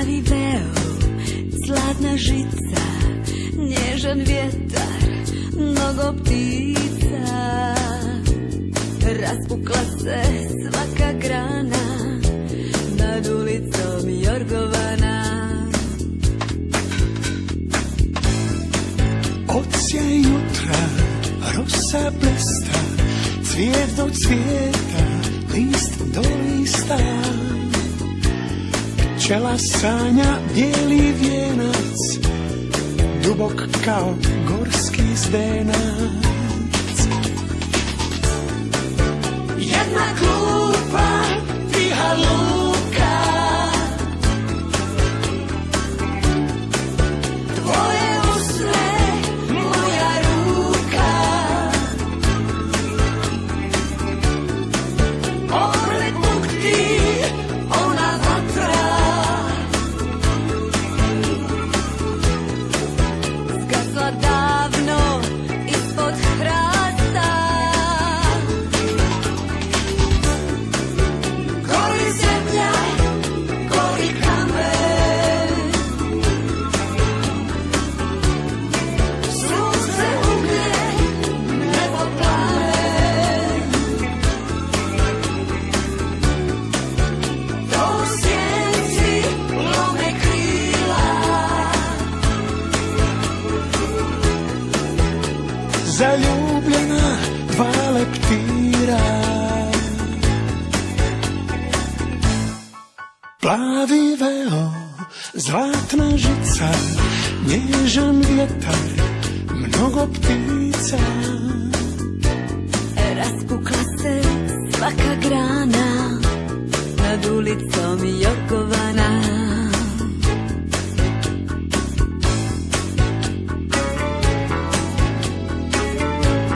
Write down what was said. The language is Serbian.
plavi veo, zlatna žica, nježan vjetar, mnogo ptica. Raspukla se svaka grana nad ulicom Jorgovana. Odsjaj jutra, rosa blesta, cvijet do cvijeta, list do lista. Pčela sanja bijeli vijenac, dubok kao gorski zdenac. Jedna klupa, tiha luka, tvoje usne, moja ruka. Pored bukti, ona vatra, zgasla davno ispod hrasta. Gori zemlja, gori kamen, sunce uglje, nebo plamen. To u sjenci lome krila. Zaljubljena dva leptira, plavi veo, zlatna žica, nježan vjetar, mnogo ptica. Raspukla se svaka grana nad ulicom Jorgovana.